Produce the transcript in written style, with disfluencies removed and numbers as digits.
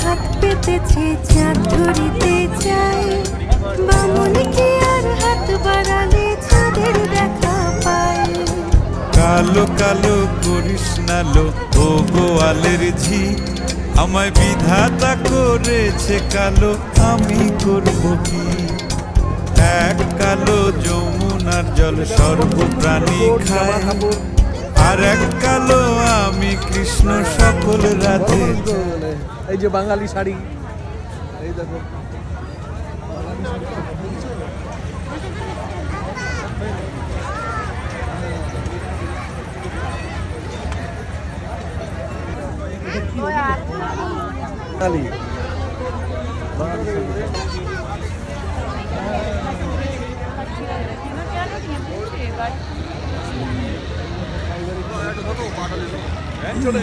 হাত পেতেছে চাঁদ ধরিতে চাই, বামন কি আর হাত বাড়ালে চাঁদের দেখা পায়। কালো কালো করিস না লো ও গোয়ালের ঝি, আমায় বিধাতা করেছে কালো, আমি করব কি? এক কালো যমুনার জল সর্বপ্রাণী খায়, আর এক কালো আমি কৃষ্ণ সকল রাধে। এই যে বাঙালি শাড়ি, এই দেখো বাঙালি চলে